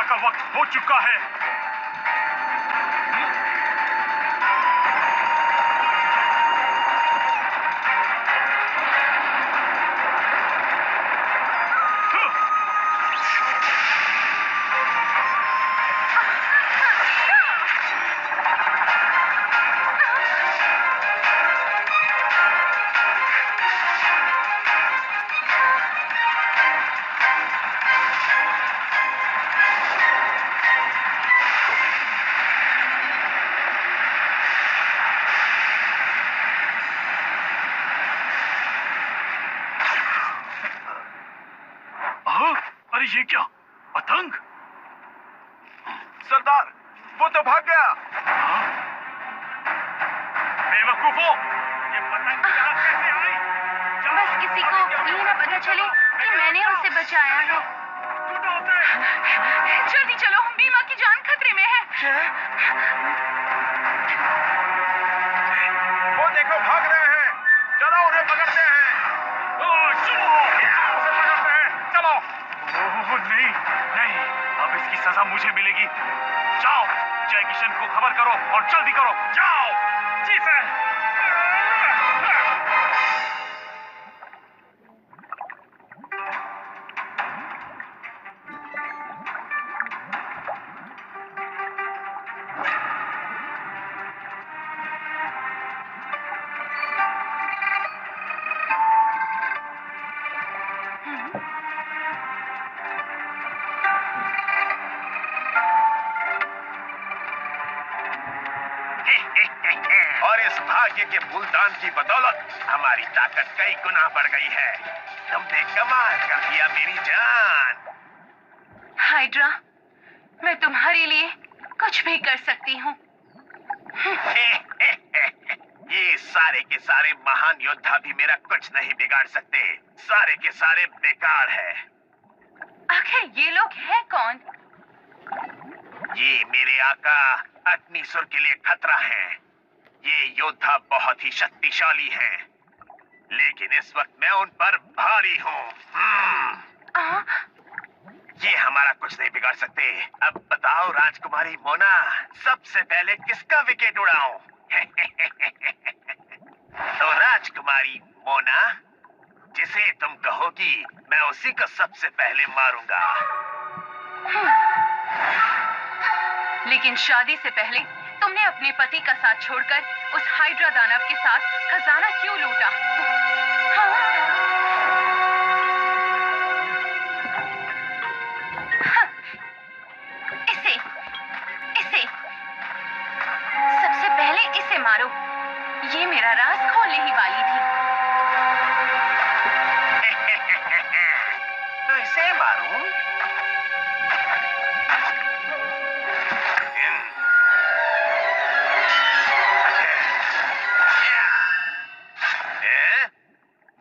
का वक्त हो चुका है। अरे ये क्या पतंग? सरदार, वो तो भाग गया। बेवकूफों, ये पतंग यहाँ कैसे आई? बस किसी को ये ना पता चले कि मैंने उसे बचाया है। जल्दी चलो, बीमा की जान खतरे में है। वो देखो भाग रहे हैं। चलो उन्हें पकड़ते हैं। चलो। ओह नहीं नहीं, अब इसकी सजा मुझे मिलेगी। जाओ, जय किशन को खबर करो और जल्दी करो। जाओ। जी सर। और इस भाग्य के फूलदान की बदौलत हमारी ताकत कई गुना बढ़ गई है। तुमने कमाल कर दिया मेरी जान। हाइड्रा, मैं तुम्हारे लिए कुछ भी कर सकती हूँ। ये सारे के सारे महान योद्धा भी मेरा कुछ नहीं बिगाड़ सकते। सारे के सारे बेकार है। आखिर ये लोग हैं कौन? ये मेरे आका अग्निसुर के लिए खतरा है। ये योद्धा बहुत ही शक्तिशाली हैं, लेकिन इस वक्त मैं उन पर भारी हूँ। ये हमारा कुछ नहीं बिगाड़ सकते। अब बताओ राजकुमारी मोना, सबसे पहले किसका विकेट उड़ाऊं? तो राजकुमारी मोना, जिसे तुम कहोगी मैं उसी को सबसे पहले मारूंगा। लेकिन शादी से पहले तुमने अपने पति का साथ छोड़कर उस हाइड्रा दानव के साथ खजाना क्यों लूटा? इसे इसे सबसे पहले इसे मारो। ये मेरा राज खोलने ही वाली थी। तो इसे मारूं?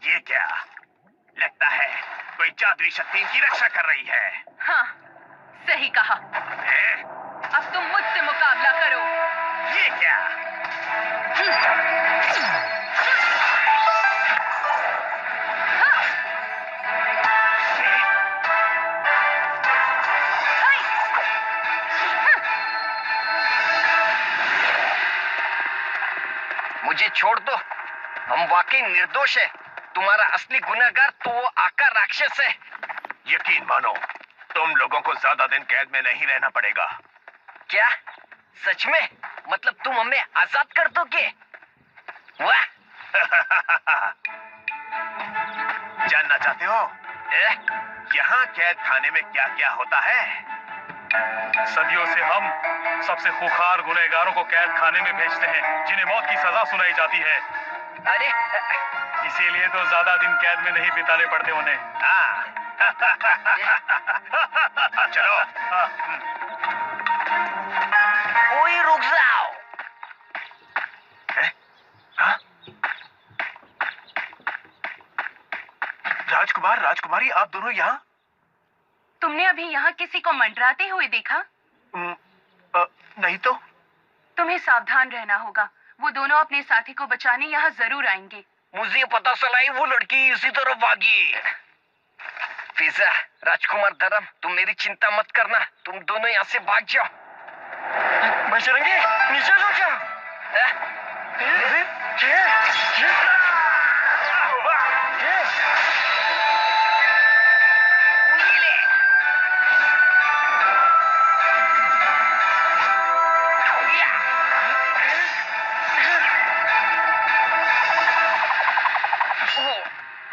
ये क्या? लगता है कोई जादुई शक्ति इनकी रक्षा कर रही है। हाँ, सही कहा। अब तुम मुझसे मुकाबला करो। ये क्या? मुझे छोड़ दो, हम वाकई निर्दोष है। तुम्हारा असली गुनहगार तो वो आका राक्षस है। यकीन मानो, तुम लोगों को ज्यादा दिन कैद में नहीं रहना पड़ेगा। क्या? सच में? मतलब तुम हमें आजाद कर दोगे? वाह! जानना चाहते हो यहाँ कैद खाने में क्या क्या होता है? सदियों से हम सबसे खूंखार गुनहगारों को कैद खाने में भेजते हैं, जिन्हें मौत की सजा सुनाई जाती है। अरे इसीलिए तो ज्यादा दिन कैद में नहीं बिताने पड़ते उन्हें। हाँ। चलो। कोई रुक जाओ। हाँ? राजकुमार, राजकुमारी, आप दोनों यहाँ? तुमने अभी यहाँ किसी को मंडराते हुए देखा? नहीं तो। तुम्हें सावधान रहना होगा। वो दोनों अपने साथी को बचाने यहाँ जरूर आएंगे। मुझे पता चला ही वो लड़की इसी तरफ भागी। फिजा, राजकुमार धर्म, तुम मेरी चिंता मत करना, तुम दोनों यहाँ से भाग जाओ। बजरंगी, नीचे हो जाओ।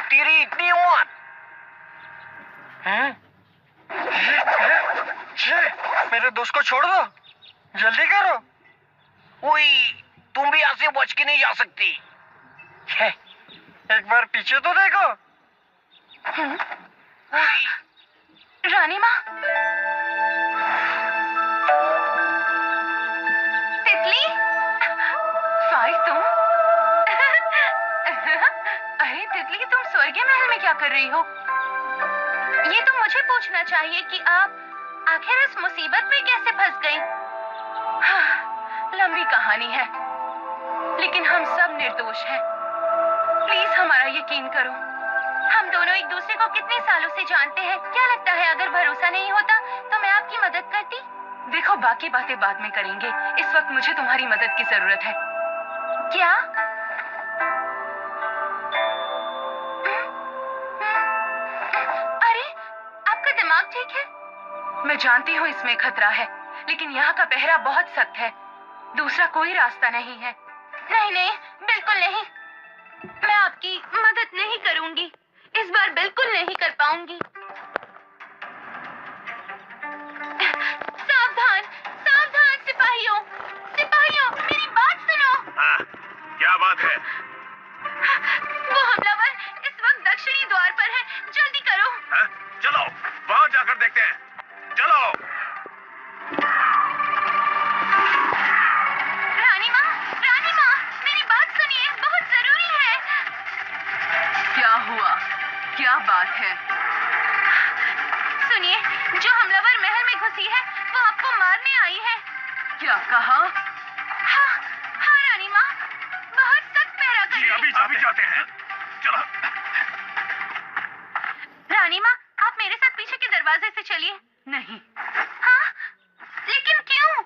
तेरी इतनी हिम्मत? मेरे दोस्त को छोड़ दो, जल्दी करो। ओए, तुम भी यहाँ से बच के नहीं जा सकती। एक बार पीछे तो देखो। रानी माँ, तितली, फाई तुम? अरे तितली, तुम स्वर्गीय महल में क्या कर रही हो? ये तो मुझे पूछना चाहिए कि आप आखिर इस मुसीबत में कैसे फंस गई। लंबी कहानी है, लेकिन हम सब निर्दोष हैं। प्लीज हमारा यकीन करो। हम दोनों एक दूसरे को कितने सालों से जानते हैं। क्या लगता है अगर भरोसा नहीं होता तो मैं आपकी मदद करती? देखो, बाकी बातें बाद में करेंगे। इस वक्त मुझे तुम्हारी मदद की जरूरत है। क्या? अरे, आपका दिमाग ठीक है? मैं जानती हूँ इसमें खतरा है, लेकिन यहाँ का पहरा बहुत सख्त है। दूसरा कोई रास्ता नहीं है। नहीं नहीं, बिल्कुल नहीं। मैं आपकी मदद नहीं करूंगी। इस बार बिल्कुल नहीं कर पाऊंगी। सावधान, सावधान सिपाहियों, सिपाहियों, मेरी बात सुनो। हाँ, क्या बात है? वो हमलावर इस वक्त दक्षिणी द्वार पर है। जल्दी करो। हाँ? चलो, वहां जाकर देखते हैं। चलो। रानी माँ, मेरी बात सुनिए, बहुत जरूरी है। क्या हुआ? क्या बात है? सुनिए, जो हमलावर महल में घुसी है, वो आपको मारने आई है। क्या कहा? हाँ, हाँ रानी माँ, बहुत सख्त पहरा करिए। अभी जाते हैं। चलो। रानी माँ, आप मेरे साथ पीछे के दरवाजे से चलिए। नहीं। हाँ? लेकिन क्यों?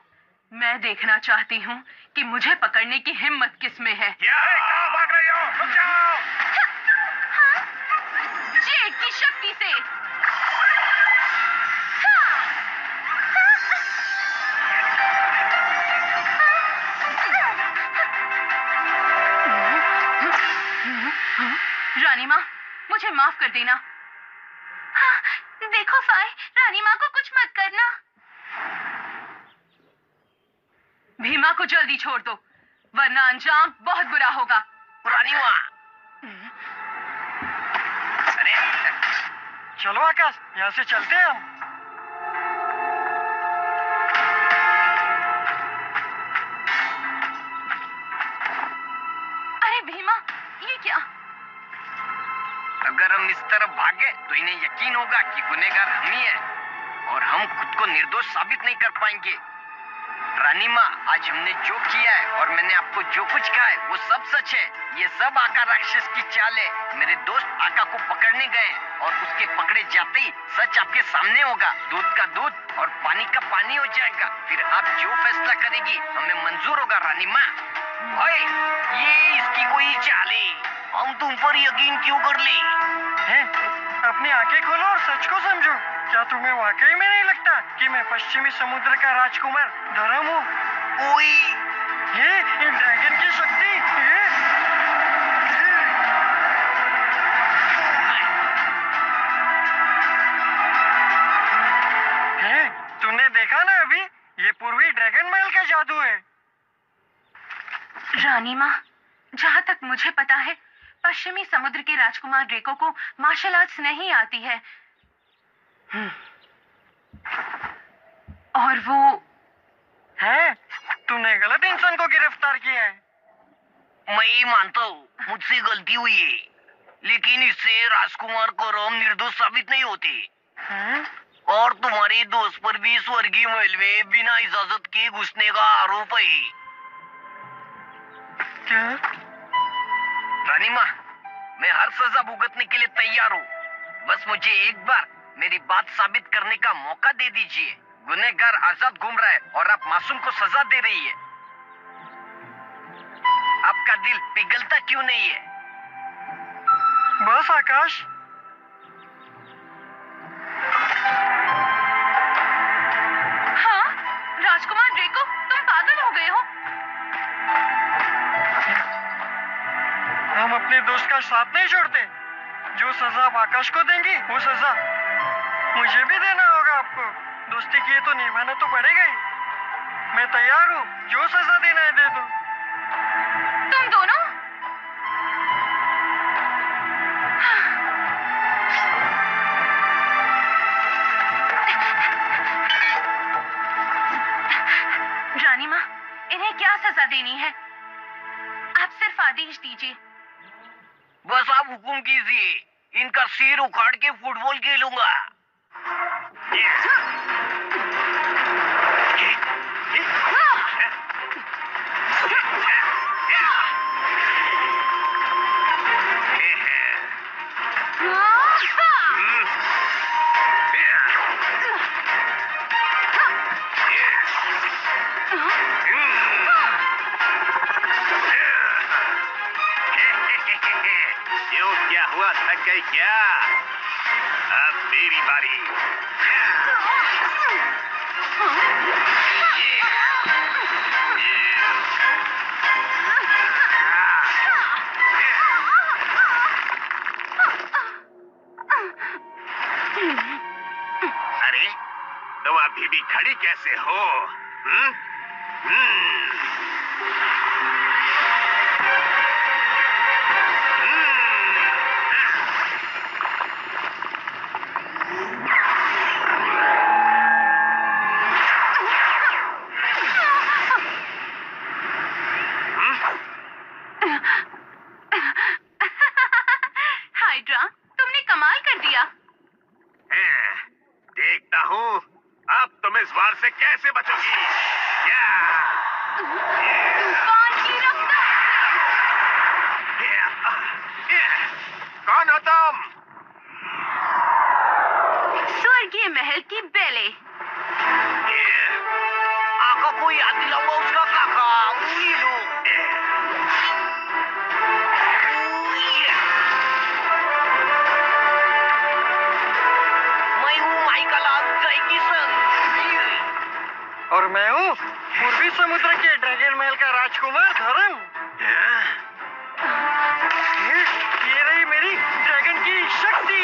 मैं देखना चाहती हूँ कि मुझे पकड़ने की हिम्मत किसमें है। कहाँ भाग रही हो? रुक जाओ। हाँ? जेड की शक्ति से। रानी माँ, मुझे माफ कर देना। हाँ, देखो फाई, रानी माँ को कुछ मत करना। भीमा को जल्दी छोड़ दो, वरना अंजाम बहुत बुरा होगा। रानी माँ, अरे चलो आकाश, यहाँ से चलते हैं हम। अरे भीमा, ये क्या? अगर हम इस तरफ भागे तो इन्हें यकीन होगा कि गुनहगार हम ही है और हम खुद को निर्दोष साबित नहीं कर पाएंगे। रानी माँ, आज हमने जो किया है और मैंने आपको जो कुछ कहा है वो सब सच है। ये सब आका राक्षस की चाल है। मेरे दोस्त आका को पकड़ने गए और उसके पकड़े जाते ही सच आपके सामने होगा। दूध का दूध और पानी का पानी हो जाएगा। फिर आप जो फैसला करेगी हमें मंजूर होगा रानी माँ। ओए, ये इसकी कोई चाल है। हम तुम पर यकीन क्यों कर ले? अपनी आंखें खोलो और सच को समझो। क्या तुम्हें वाकई में नहीं लगता कि मैं पश्चिमी समुद्र का राजकुमार धर्म हूँ? ओए, ये ड्रैगन की शक्ति। तूने देखा ना अभी, ये पूर्वी ड्रैगन महल का जादू है। रानी माँ, जहाँ तक मुझे पता है, पश्चिमी समुद्र के राजकुमार ड्रेको को मार्शल आर्ट्स नहीं आती है। और वो है? तूने गलत इंसान को गिरफ्तार किया है। मैं ही मानता हूँ, मुझसे गलती हुई है, लेकिन इससे राजकुमार को रोम निर्दोष साबित नहीं होते। और तुम्हारे दोस्त पर भी स्वर्गीय महल में बिना इजाजत के घुसने का आरोप है। क्या? रानी माँ, मैं हर सजा भुगतने के लिए तैयार हूँ। बस मुझे एक बार मेरी बात साबित करने का मौका दे दीजिए। गुनहगार आजाद घूम रहा है और आप मासूम को सजा दे रही है। आपका दिल पिघलता क्यों नहीं है? बस आकाश, हाँ राजकुमार ड्रेको, तुम पागल हो गए हो। हम अपने दोस्त का साथ नहीं छोड़ते। जो सजा आप आकाश को देंगी वो सजा मुझे भी देना होगा। आपको दोस्ती की है तो निभाना तो पड़ेगा ही। मैं तैयार हूँ, जो सजा देना है दे दो। तुम दोनों रानी माँ, इन्हें क्या सजा देनी है? आप सिर्फ आदेश दीजिए। बस आप हुक्म कीजिए, इनका सिर उखाड़ के फुटबॉल खेलूंगा। क्यों, क्या हुआ? थक गई क्या? अब मेरी बारी। अरे, तुम अभी भी खड़ी कैसे हो? हाइड्रा, तुमने कमाल कर दिया। देखता हूँ अब तुम इस वार से कैसे बचोगी। तूफान की रफ्तार कौन हो तुम? से। स्वर्गीय महल की बेले। आका को याद दिलाऊंगा उसका काका। उई लो। मैं हूँ माइकल आरुचाई की सन। और मैं हूँ पूर्वी समुद्र के ड्रैगन महल का राजकुमार धरन। ये रही मेरी ड्रैगन की शक्ति।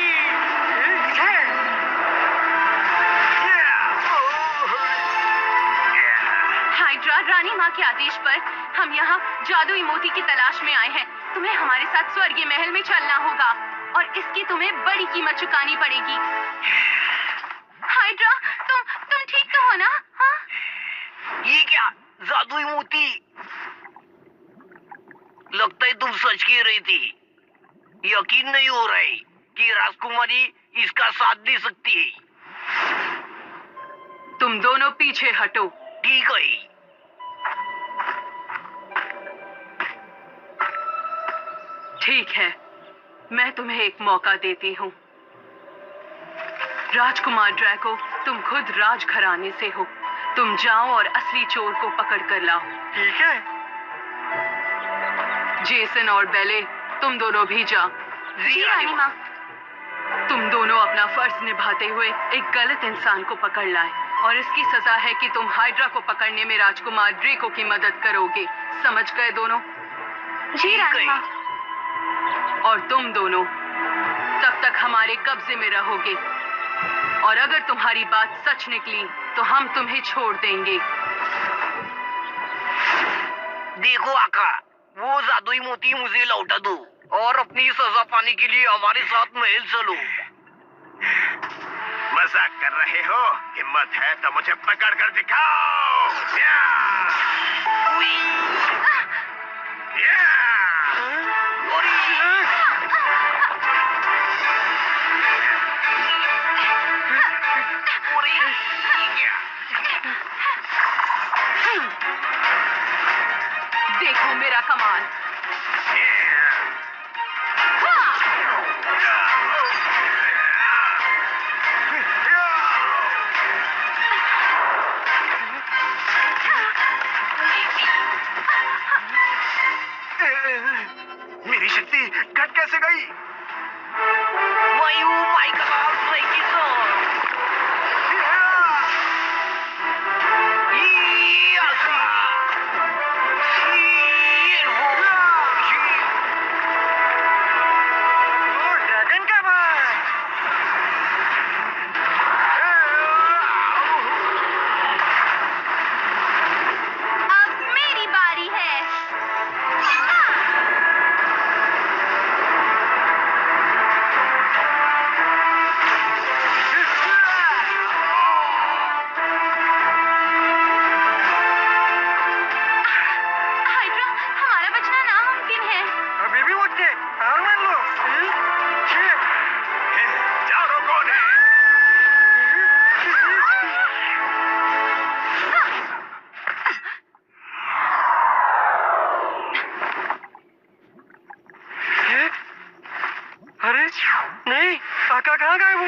हाइड्रा, रानी माँ के आदेश पर हम यहाँ जादुई मोती की तलाश में आए हैं। तुम्हें हमारे साथ स्वर्गीय महल में चलना होगा और इसकी तुम्हें बड़ी कीमत चुकानी पड़ेगी। हाइड्रा, तुम ठीक तो हो ना? हाँ? ये क्या जादुई मोती? लगता है तुम सच कह रही थी। यकीन नहीं हो रहा है कि राजकुमारी इसका साथ दे सकती है। तुम दोनों पीछे हटो। ठीक है। ठीक है, मैं तुम्हें एक मौका देती हूँ। राजकुमार ड्रैको, तुम खुद राजघराने से हो। तुम जाओ और असली चोर को पकड़ कर लाओ। ठीक है। जेसन और बेले, तुम दोनों भी जाओ। जी रानी माँ। तुम दोनों अपना फर्ज निभाते हुए एक गलत इंसान को पकड़ लाए और इसकी सजा है कि तुम हाइड्रा को पकड़ने में राजकुमार ड्रेको की मदद करोगे। समझ गए दोनों? जी रानी माँ। और तुम दोनों तब तक हमारे कब्जे में रहोगे और अगर तुम्हारी बात सच निकली तो हम तुम्हें छोड़ देंगे। देखो आका, वो जादुई मोती मुझे लौटा दो और अपनी सजा पाने के लिए हमारे साथ महल चलो। मजाक कर रहे हो? हिम्मत है तो मुझे पकड़ कर दिखाओ। देखो मेरा कमाल।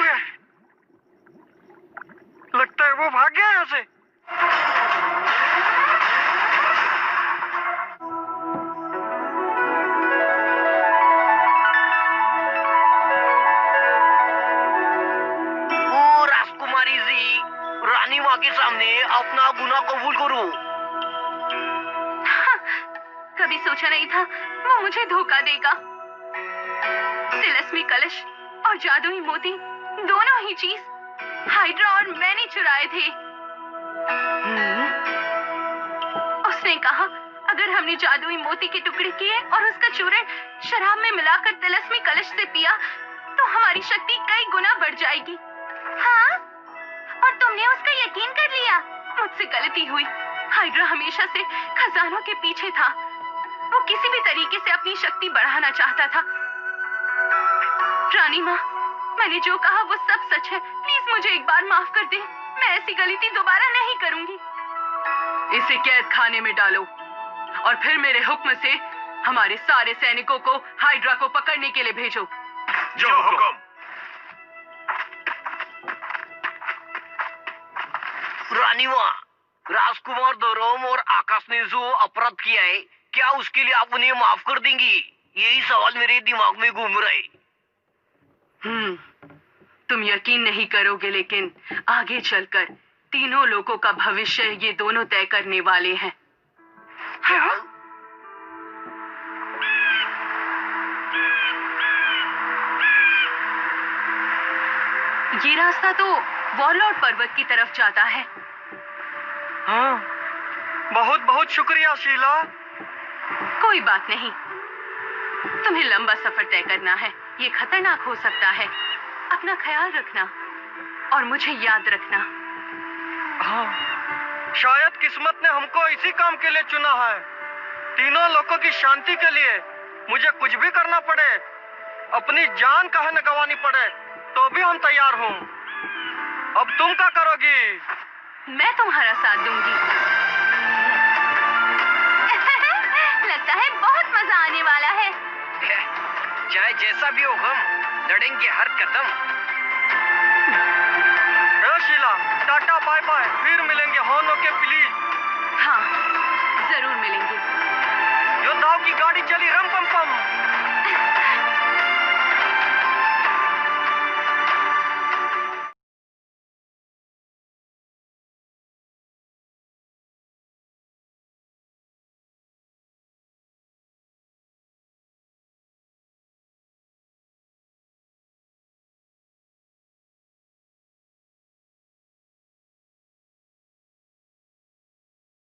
गए। लगता है वो भाग गया यहाँ से। ओ राजकुमारी जी, रानी माँ के सामने अपना गुनाह कबूल करो। कभी सोचा नहीं था वो मुझे धोखा देगा। तिलस्मी कलश और जादुई मोती, दोनों ही चीज हाइड्रा और मैंने चुराए थे। उसने कहा अगर हमने जादुई मोती के टुकड़े किए और उसका चूर्ण शराब में मिलाकर तिलस्मी कलश से पिया तो हमारी शक्ति कई गुना बढ़ जाएगी। हाँ, और तुमने उसका यकीन कर लिया। मुझसे गलती हुई। हाइड्रा हमेशा से खजानों के पीछे था। वो किसी भी तरीके से अपनी शक्ति बढ़ाना चाहता था। रानी माँ, मैंने जो कहा वो सब सच है। प्लीज मुझे एक बार माफ कर दे। मैं ऐसी गलती दोबारा नहीं करूंगी। इसे कैद खाने में डालो और फिर मेरे हुक्म से हमारे सारे सैनिकों को हाइड्रा को पकड़ने के लिए भेजो। जो हुक्म। रानी माँ, राजकुमार दोरोम और आकाश ने जो अपराध किया है, क्या उसके लिए आप उन्हें माफ कर देंगी? यही सवाल मेरे दिमाग में घूम रहा है। तुम यकीन नहीं करोगे, लेकिन आगे चलकर तीनों लोगों का भविष्य ये दोनों तय करने वाले हैं। क्या? ये रास्ता तो वॉरलॉर्ड पर्वत की तरफ जाता है। हाँ, बहुत बहुत शुक्रिया शीला। कोई बात नहीं, तुम्हें लंबा सफर तय करना है। ये खतरनाक हो सकता है। अपना ख्याल रखना और मुझे याद रखना। हाँ, शायद किस्मत ने हमको इसी काम के लिए चुना है। तीनों लोगों की शांति के लिए मुझे कुछ भी करना पड़े, अपनी जान कहे न गंवानी पड़े, तो भी हम तैयार हूँ। अब तुम क्या करोगी? मैं तुम्हारा साथ दूंगी। लगता है बहुत मजा आने वाला है। चाहे जैसा भी हो, हम लड़ेंगे हर कदम।